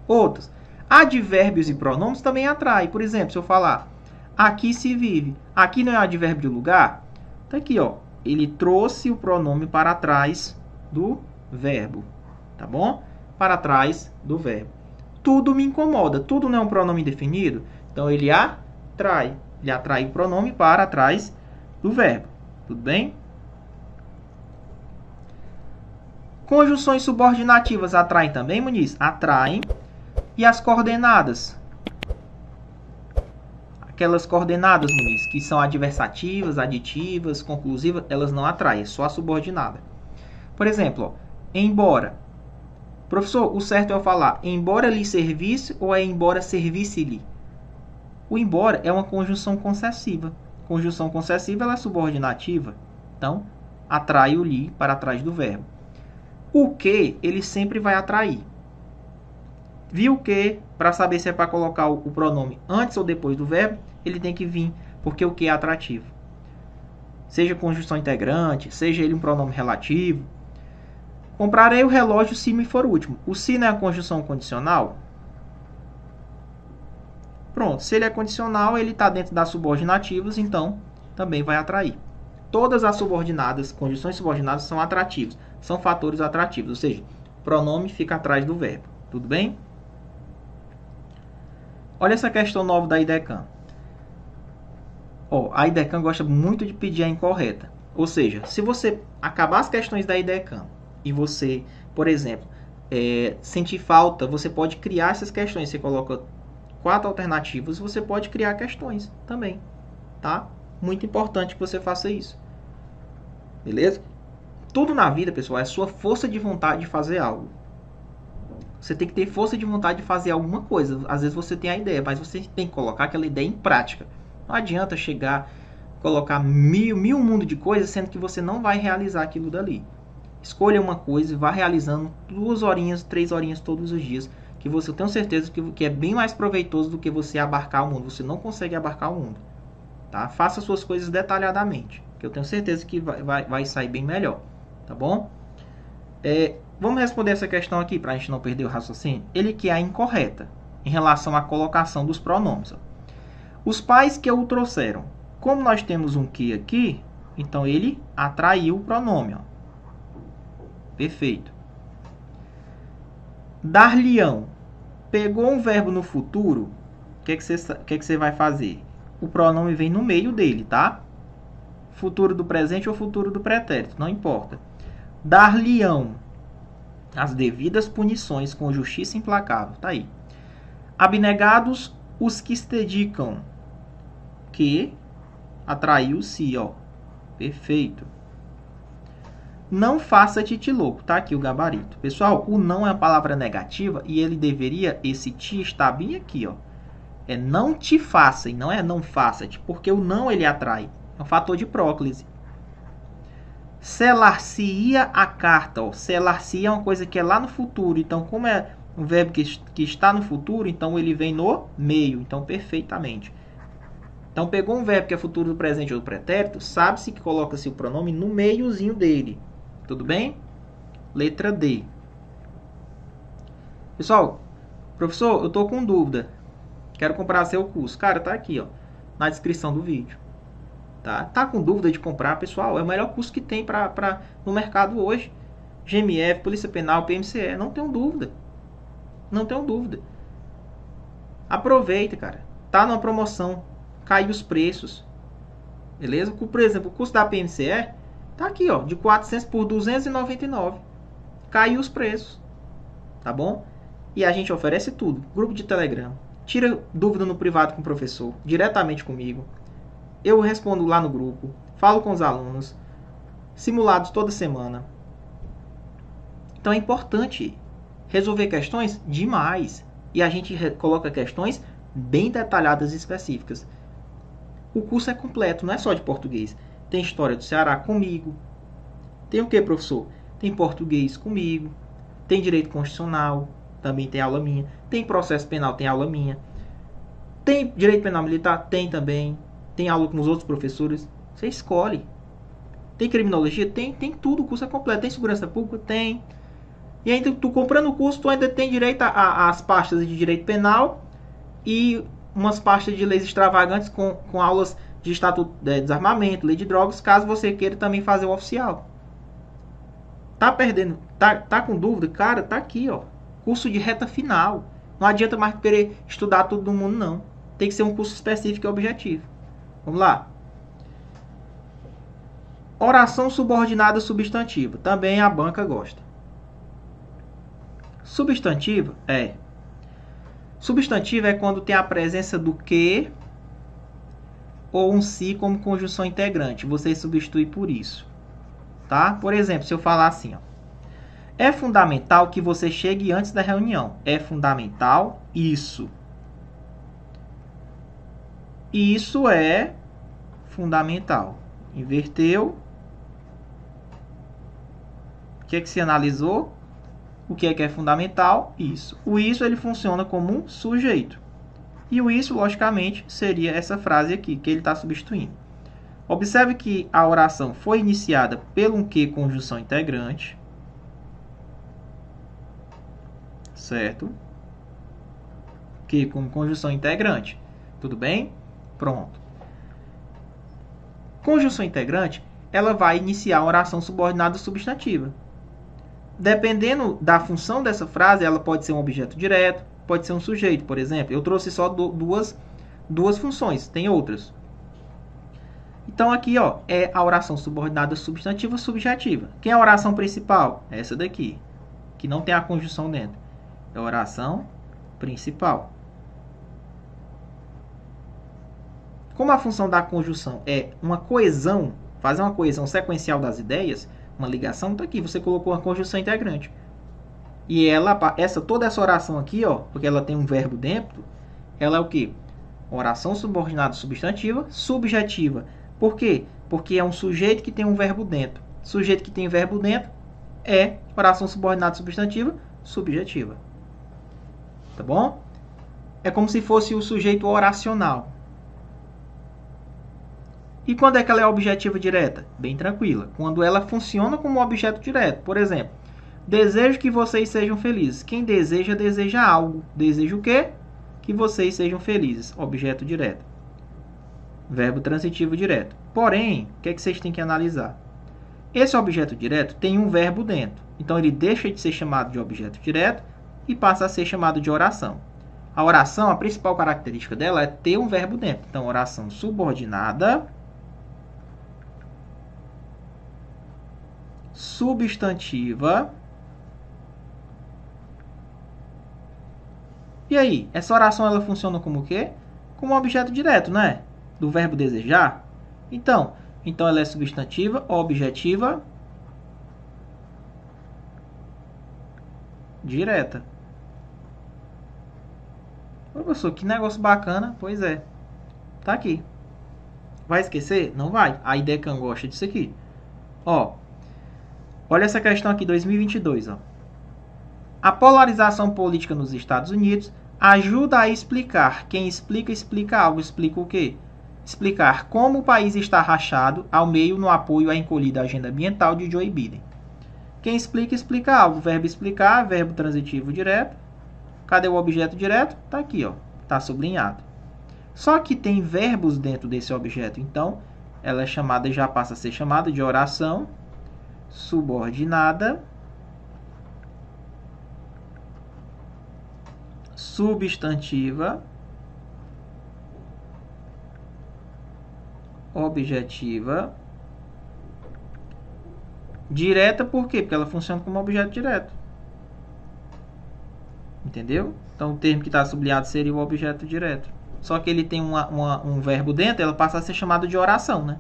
Outros. Advérbios e pronomes também atraem. Por exemplo, se eu falar, aqui se vive. Aqui não é advérbio de lugar? Tá aqui, ó. Ele trouxe o pronome para trás do verbo, tá bom? Para trás do verbo. Tudo me incomoda. Tudo não é um pronome definido. Então, ele atrai. Ele atrai o pronome para trás do verbo. Tudo bem? Conjunções subordinativas atraem também, Muniz? Atraem. E as coordenadas? Aquelas coordenadas, Muniz, que são adversativas, aditivas, conclusivas, elas não atraem, é só a subordinada. Por exemplo, ó, embora. Professor, o certo é eu falar embora lhe servisse ou é embora servisse-lhe? O embora é uma conjunção concessiva. Conjunção concessiva ela é subordinativa. Então, atrai o lhe para trás do verbo. O que, ele sempre vai atrair. Viu que, para saber se é para colocar o pronome antes ou depois do verbo, ele tem que vir, porque o que é atrativo. Seja conjunção integrante, seja ele um pronome relativo. Comprarei o relógio se me for último. O se não é a conjunção condicional? Pronto, se ele é condicional, ele está dentro das subordinativas, então também vai atrair. Todas as subordinadas, conjunções subordinadas, são atrativos, são fatores atrativos, ou seja, o pronome fica atrás do verbo. Tudo bem? Olha essa questão nova da IDECAN. A IDECAN gosta muito de pedir a incorreta. Ou seja, se você acabar as questões da IDECAN e você, por exemplo, sentir falta, você pode criar essas questões. Você coloca 4 alternativas, você pode criar questões também, tá? Muito importante que você faça isso. Beleza? Tudo na vida, pessoal, é sua força de vontade de fazer algo. Você tem que ter força de vontade de fazer alguma coisa. Às vezes você tem a ideia, mas você tem que colocar aquela ideia em prática. Não adianta chegar, colocar mil mundo de coisas, sendo que você não vai realizar aquilo dali. Escolha uma coisa e vá realizando 2 horinhas, 3 horinhas todos os dias, que você tem certeza que é bem mais proveitoso do que você abarcar o mundo. Você não consegue abarcar o mundo. Tá? Faça suas coisas detalhadamente, que eu tenho certeza que vai sair bem melhor. Tá bom? Vamos responder essa questão aqui, para a gente não perder o raciocínio. Ele que é a incorreta, em relação à colocação dos pronomes. Ó. Os pais que o trouxeram. Como nós temos um que aqui, então ele atraiu o pronome. Ó. Perfeito. Dar-lhe-ão. Pegou um verbo no futuro, o que você vai fazer? O pronome vem no meio dele, tá? Futuro do presente ou futuro do pretérito, não importa. Dar-lhe-ão as devidas punições com justiça implacável, tá aí. Abnegados os que se dedicam, que atraiu-se, ó. Perfeito. Não faça tite louco, tá aqui o gabarito. Pessoal, o não é uma palavra negativa e ele deveria, esse ti está bem aqui, ó. É não te faça e não é não faça-te, porque o não ele atrai. É um fator de próclise. Selar-se-ia a carta, ó. Selar-se é uma coisa que é lá no futuro, então como é um verbo que está no futuro, então ele vem no meio, então perfeitamente. Então pegou um verbo que é futuro do presente ou do pretérito, sabe-se que coloca-se o pronome no meiozinho dele. Tudo bem? Letra D. Pessoal, professor, eu estou com dúvida. Quero comprar seu curso. Cara, tá aqui, ó, na descrição do vídeo. Tá com dúvida de comprar, pessoal? É o melhor curso que tem no mercado hoje. GMF, Polícia Penal, PMCE. Não tenho dúvida. Não tenho dúvida. Aproveita, cara. Tá numa promoção. Caiu os preços. Beleza? Por exemplo, o curso da PMCE tá aqui, ó, de 400 por 299. Caiu os preços. Tá bom? E a gente oferece tudo. Grupo de Telegram. Tira dúvida no privado com o professor. Diretamente comigo. Eu respondo lá no grupo. Falo com os alunos. Simulados toda semana. Então é importante resolver questões demais. E a gente coloca questões bem detalhadas e específicas. O curso é completo, não é só de português. Tem história do Ceará comigo. Tem o que, professor? Tem português comigo. Tem direito constitucional. Também tem aula minha. Tem processo penal, tem aula minha. Tem direito penal militar? Tem também. Tem aula com os outros professores? Você escolhe. Tem criminologia? Tem tudo. O curso é completo. Tem segurança pública? Tem. E ainda tu comprando o curso, tu ainda tem direito às pastas de direito penal e umas pastas de leis extravagantes com aulas de estatuto de desarmamento, lei de drogas, caso você queira também fazer o oficial. Tá perdendo? Tá com dúvida? Cara, tá aqui, ó. Curso de reta final. Não adianta mais querer estudar todo mundo, não. Tem que ser um curso específico e objetivo. Vamos lá. Oração subordinada substantiva. Também a banca gosta. Substantiva é. Substantiva é quando tem a presença do que ou um se como conjunção integrante. Você substitui por isso. Tá? Por exemplo, se eu falar assim, ó. É fundamental que você chegue antes da reunião. É fundamental isso. Isso é fundamental. Inverteu. O que é que se analisou? O que é fundamental? Isso. O isso ele funciona como um sujeito. E o isso, logicamente, seria essa frase aqui, que ele está substituindo. Observe que a oração foi iniciada pelo um que conjunção integrante. Certo? Que como conjunção integrante. Tudo bem? Pronto. Conjunção integrante, ela vai iniciar a oração subordinada substantiva. Dependendo da função dessa frase, ela pode ser um objeto direto, pode ser um sujeito, por exemplo. Eu trouxe só duas funções, tem outras. Então aqui, ó, é a oração subordinada substantiva subjetiva. Quem é a oração principal? É essa daqui, que não tem a conjunção dentro. É a oração principal. Como a função da conjunção é uma coesão, fazer uma coesão sequencial das ideias, uma ligação, está aqui, você colocou uma conjunção integrante. E ela, toda essa oração aqui, ó, porque ela tem um verbo dentro, ela é o quê? Oração subordinada substantiva, subjetiva. Por quê? Porque é um sujeito que tem um verbo dentro. Sujeito que tem verbo dentro é oração subordinada substantiva, subjetiva. Tá bom? É como se fosse o sujeito oracional. E quando é que ela é objetiva direta? Bem tranquila. Quando ela funciona como objeto direto. Por exemplo, desejo que vocês sejam felizes. Quem deseja, deseja algo. Deseja o quê? Que vocês sejam felizes. Objeto direto. Verbo transitivo direto. Porém, o que é que vocês têm que analisar? Esse objeto direto tem um verbo dentro. Então, ele deixa de ser chamado de objeto direto e passa a ser chamado de oração. A oração, a principal característica dela é ter um verbo dentro. Então, oração subordinada substantiva. E aí, essa oração ela funciona como o quê? Como um objeto direto, né? Do verbo desejar. Então ela é substantiva, objetiva direta. Professor, que negócio bacana. Pois é. Tá aqui. Vai esquecer? Não vai. A IDECAN gosta disso aqui. Ó. Olha essa questão aqui, 2022. Ó. A polarização política nos Estados Unidos ajuda a explicar. Quem explica, explica algo. Explica o quê? Explicar como o país está rachado ao meio no apoio à encolhida agenda ambiental de Joe Biden. Quem explica, explica algo. Verbo explicar, verbo transitivo direto. Cadê o objeto direto? Tá aqui, ó. Tá sublinhado. Só que tem verbos dentro desse objeto. Então, ela é chamada, já passa a ser chamada de oração subordinada substantiva objetiva direta. Por quê? Porque ela funciona como objeto direto. Entendeu? Então o termo que está sublinhado seria o objeto direto. Só que ele tem um verbo dentro, ela passa a ser chamada de oração, né?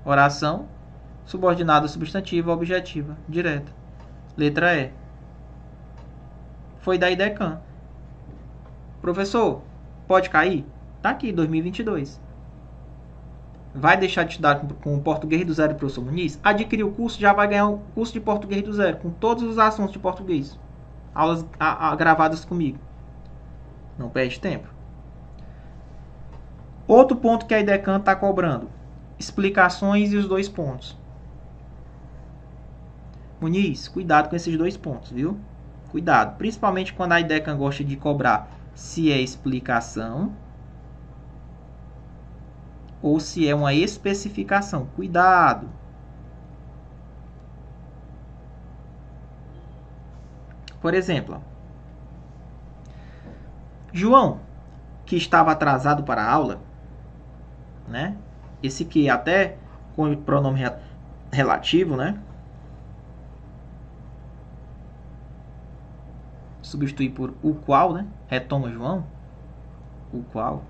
Oração subordinada substantiva objetiva direta. Letra E. Foi da IDECAN. Professor, pode cair? Tá aqui, 2022. Vai deixar de estudar com o português do zero, professor Muniz? Adquirir o curso, já vai ganhar o curso de português do zero, com todos os assuntos de português. Aulas gravadas comigo. Não perde tempo. Outro ponto que a IDECAN está cobrando. Explicações e os 2 pontos. Muniz, cuidado com esses 2 pontos, viu? Cuidado. Principalmente quando a IDECAN gosta de cobrar se é explicação ou se é uma especificação. Cuidado. Por exemplo, João, que estava atrasado para a aula, né? Esse que até com o pronome relativo, né? Substituir por o qual, né? Retoma João. O qual.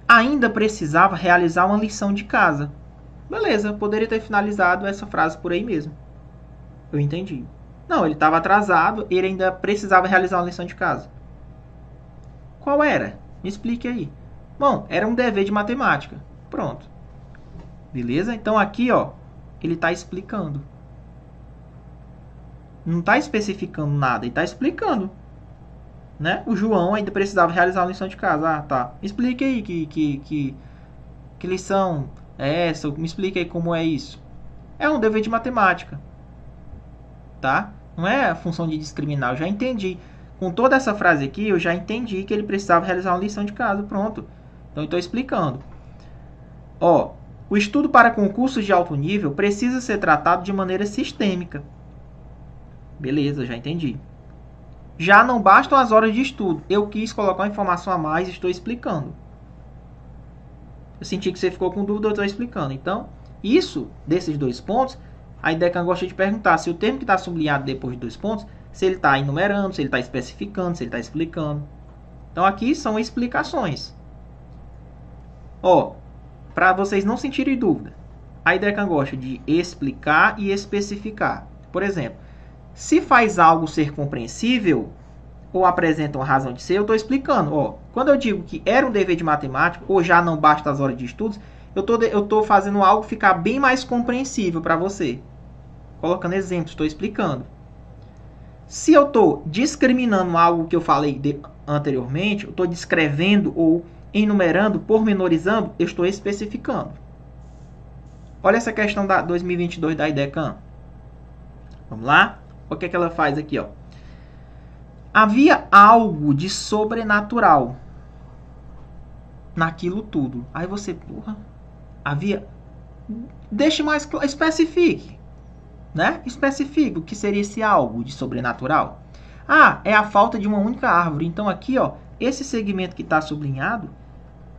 Ainda precisava realizar uma lição de casa. Beleza, poderia ter finalizado essa frase por aí mesmo. Eu entendi. Não, ele estava atrasado, ele ainda precisava realizar uma lição de casa. Qual era? Me explique aí. Bom, era um dever de matemática. Pronto. Beleza? Então aqui, ó, ele está explicando. Não está especificando nada, ele está explicando. Né? O João ainda precisava realizar uma lição de casa. Ah, tá. Me explique aí que lição é essa? Me explique aí como é isso. É um dever de matemática. Tá? Não é a função de discriminar. Eu já entendi. Com toda essa frase aqui, eu já entendi que ele precisava realizar uma lição de casa. Pronto. Então, eu estou explicando. Ó, o estudo para concursos de alto nível precisa ser tratado de maneira sistêmica. Beleza, já entendi. Já não bastam as horas de estudo. Eu quis colocar uma informação a mais e estou explicando. Eu senti que você ficou com dúvida, eu estou explicando. Então, isso, desses 2 pontos, a IDECAN gosta de perguntar se o termo que está sublinhado depois de 2 pontos, se ele está enumerando, se ele está especificando, se ele está explicando. Então, aqui são explicações. Ó, para vocês não sentirem dúvida, a IDECAN gosta de explicar e especificar. Por exemplo, se faz algo ser compreensível ou apresenta uma razão de ser, eu estou explicando. Ó, quando eu digo que era um dever de matemática ou já não basta as horas de estudos, eu estou fazendo algo ficar bem mais compreensível para você. Colocando exemplos, estou explicando. Se eu estou discriminando algo que eu falei anteriormente, eu estou descrevendo ou enumerando, pormenorizando, eu estou especificando. Olha essa questão da 2022 da IDECAN. Vamos lá? O que é que ela faz aqui, ó? Havia algo de sobrenatural naquilo tudo. Aí você, porra, havia... Deixe mais claro, especifique, né? Especifique o que seria esse algo de sobrenatural. Ah, é a falta de uma única árvore. Então aqui, ó, esse segmento que está sublinhado,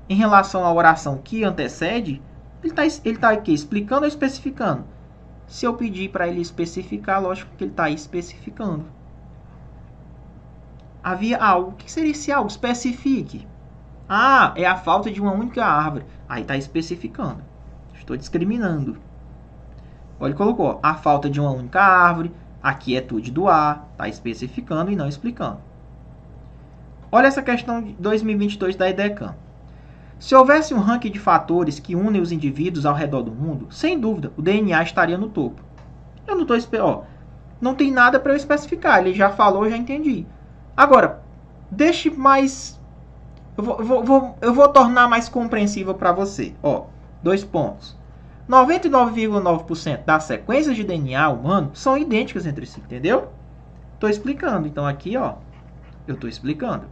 em relação à oração que antecede, ele tá aqui explicando ou especificando? Se eu pedir para ele especificar, lógico que ele está especificando. Havia algo. O que seria esse algo? Especifique. Ah, é a falta de uma única árvore. Aí está especificando. Estou discriminando. Olha, ele colocou a falta de uma única árvore, A quietude do ar, está especificando e não explicando. Olha essa questão de 2022 da IDECAM. Se houvesse um ranking de fatores que unem os indivíduos ao redor do mundo, sem dúvida, o DNA estaria no topo. Eu não estou esperando. Não tem nada para eu especificar. Ele já falou, já entendi. Agora, deixe mais... Eu vou tornar mais compreensível para você. 2 pontos. 99,9% das sequências de DNA humano são idênticas entre si, entendeu? Estou explicando. Então aqui, eu estou explicando.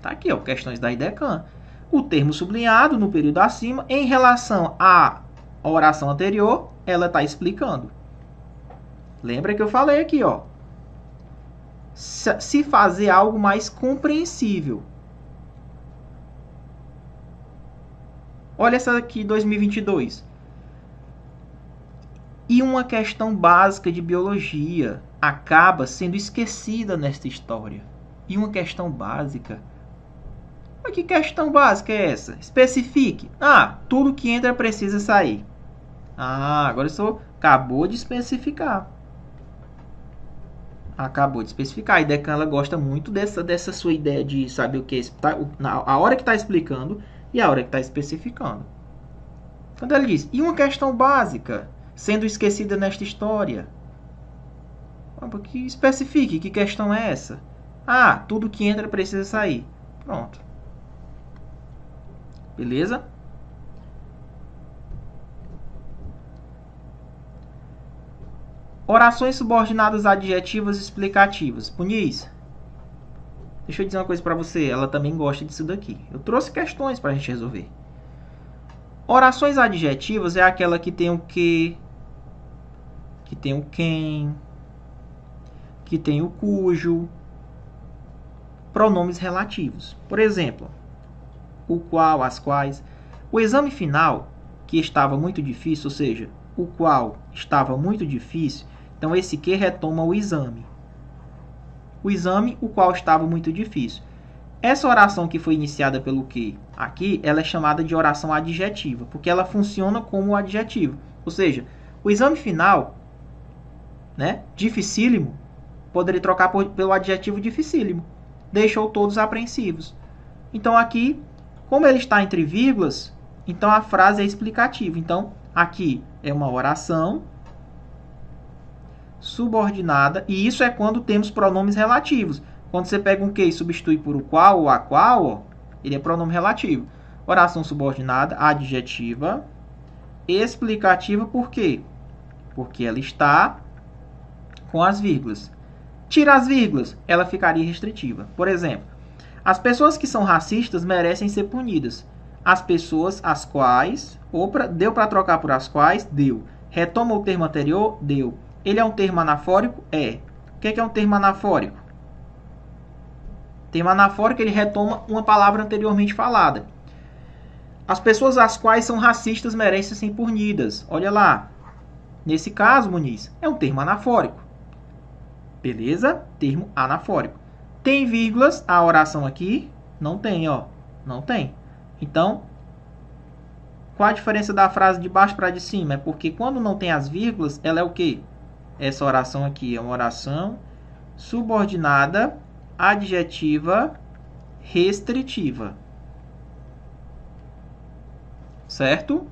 Tá aqui, questões da IDECAM. O termo sublinhado no período acima, em relação à oração anterior, ela está explicando. Lembra que eu falei aqui, se fazer algo mais compreensível. Olha essa aqui, 2022. E uma questão básica de biologia acaba sendo esquecida nesta história. E uma questão básica... Mas que questão básica é essa? Especifique. Tudo que entra precisa sair. Agora isso acabou de especificar. Acabou de especificar. A IDECAM ela gosta muito dessa sua ideia de saber o que é a hora que está explicando e a hora que está especificando. Quando ele diz, e uma questão básica sendo esquecida nesta história? Que especifique, que questão é essa? Tudo que entra precisa sair. Pronto. Beleza? Orações subordinadas adjetivas explicativas. Muniz, deixa eu dizer uma coisa para você. Ela também gosta disso daqui. Eu trouxe questões para a gente resolver. Orações adjetivas é aquela que tem o que, que tem o quem, que tem o cujo. Pronomes relativos. Por exemplo, o qual, as quais. O exame final, que estava muito difícil, ou seja, o qual estava muito difícil, então esse que retoma o exame. O exame, o qual estava muito difícil. Essa oração que foi iniciada pelo que aqui, ela é chamada de oração adjetiva, porque ela funciona como adjetivo. Ou seja, o exame final, dificílimo, poderia trocar pelo adjetivo dificílimo. Deixou todos apreensivos. Então aqui, como ele está entre vírgulas, então a frase é explicativa. Então aqui é uma oração subordinada, e isso é quando temos pronomes relativos. Quando você pega um que e substitui por o qual ou a qual, ele é pronome relativo. Oração subordinada, adjetiva, explicativa, por quê? Porque ela está com as vírgulas. Tira as vírgulas, ela ficaria restritiva. Por exemplo, as pessoas que são racistas merecem ser punidas. As pessoas as quais, deu para trocar por as quais? Deu. Retoma o termo anterior? Deu. Ele é um termo anafórico? É. O que é um termo anafórico? Termo anafórico, ele retoma uma palavra anteriormente falada. As pessoas as quais são racistas merecem ser punidas. Olha lá. Nesse caso, Muniz, é um termo anafórico. Beleza? Termo anafórico. Tem vírgulas a oração aqui? Não tem, Não tem. Então, qual a diferença da frase de baixo para de cima? É porque quando não tem as vírgulas, ela é o quê? Essa oração aqui é uma oração subordinada, adjetiva, restritiva. Certo?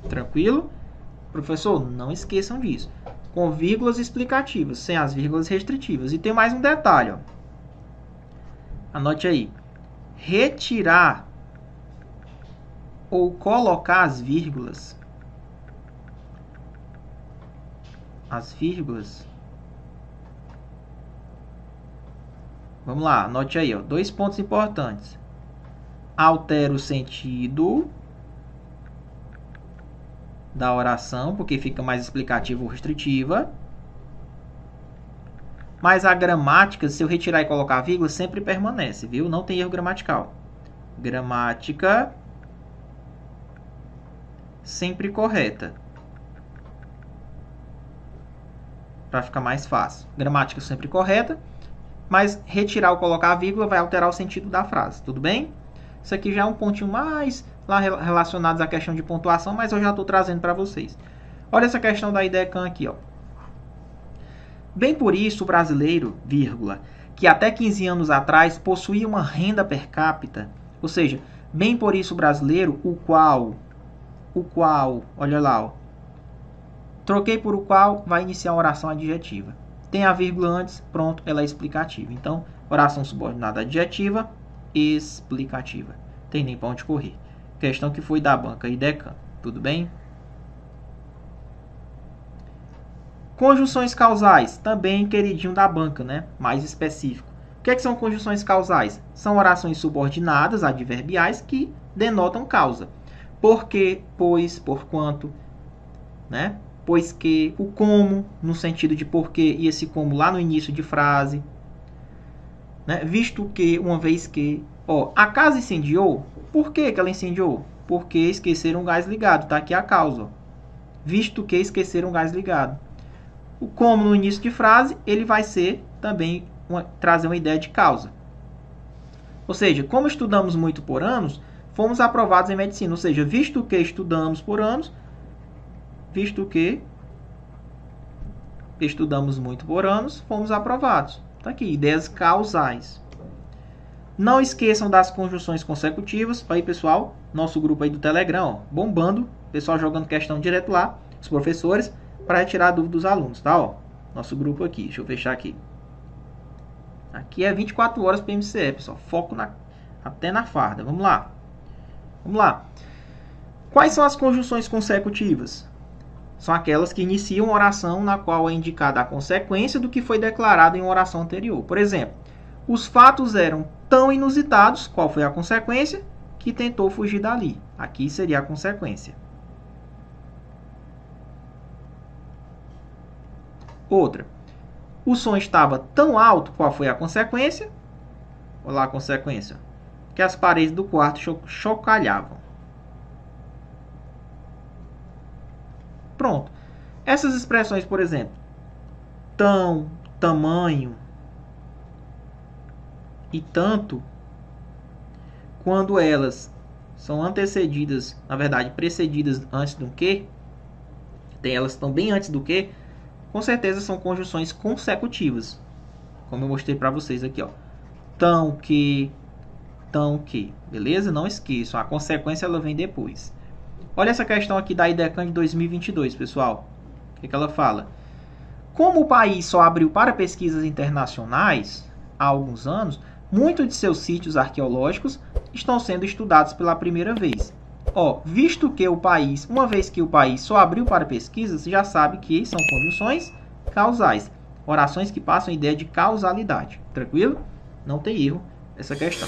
Tranquilo? Professor, não esqueçam disso. Com vírgulas explicativas, sem as vírgulas restritivas. E tem mais um detalhe, Anote aí. Retirar ou colocar as vírgulas. As vírgulas. Vamos lá, anote aí, 2 pontos importantes. Altera o sentido da oração, porque fica mais explicativa ou restritiva. Mas a gramática, se eu retirar e colocar vírgula, sempre permanece, viu? Não tem erro gramatical. Gramática sempre correta. Para ficar mais fácil. Gramática sempre correta, mas retirar ou colocar a vírgula vai alterar o sentido da frase, tudo bem? Isso aqui já é um pontinho mais lá relacionado à questão de pontuação, mas eu já estou trazendo para vocês. Olha essa questão da IDECAM aqui, Bem por isso o brasileiro, vírgula, que até 15 anos atrás possuía uma renda per capita, ou seja, bem por isso o brasileiro, o qual, olha lá, ó, troquei por o qual, vai iniciar uma oração adjetiva. Tem a vírgula antes, pronto, ela é explicativa. Então, oração subordinada adjetiva, explicativa. Tem nem pra onde correr. Questão que foi da banca e Decam. Tudo bem? Conjunções causais, também queridinho da banca, né? Mais específico. O que são conjunções causais? São orações subordinadas adverbiais que denotam causa. Porque, pois, porquanto, né? Pois que, o como, no sentido de porquê, e esse como lá no início de frase. Né? Visto que, uma vez que, ó, a casa incendiou. Por que ela incendiou? Porque esqueceram o gás ligado. Tá aqui a causa. Ó. Visto que esqueceram o gás ligado. O como no início de frase, ele vai ser também trazer uma ideia de causa. Ou seja, como estudamos muito por anos, fomos aprovados em medicina. Ou seja, visto que estudamos por anos, visto que estudamos muito por anos, fomos aprovados. Tá aqui, ideias causais. Não esqueçam das conjunções consecutivas. Aí, pessoal, nosso grupo aí do Telegram, ó, bombando. Pessoal jogando questão direto lá, os professores, para retirar a dúvida dos alunos, tá? Ó, nosso grupo aqui, deixa eu fechar aqui. Aqui é 24 horas para MCE, pessoal. Foco até na farda. Vamos lá. Vamos lá. Quais são as conjunções consecutivas? São aquelas que iniciam uma oração na qual é indicada a consequência do que foi declarado em uma oração anterior. Por exemplo, os fatos eram tão inusitados, qual foi a consequência? Que tentou fugir dali. Aqui seria a consequência. Outra. O som estava tão alto, qual foi a consequência? Olha lá a consequência. Que as paredes do quarto chocalhavam. Pronto. Essas expressões, por exemplo, tão, tamanho e tanto, quando elas são antecedidas, na verdade, precedidas antes do que, elas estão bem antes do que, com certeza são conjunções consecutivas. Como eu mostrei para vocês aqui, ó. Tão que, beleza? Não esqueçam, a consequência ela vem depois. Olha essa questão aqui da IDECAM de 2022, pessoal. O que ela fala? Como o país só abriu para pesquisas internacionais há alguns anos, muitos de seus sítios arqueológicos estão sendo estudados pela primeira vez. Ó, visto que o país, uma vez que o país só abriu para pesquisas, você já sabe que são conjunções causais. Orações que passam a ideia de causalidade. Tranquilo? Não tem erro essa questão.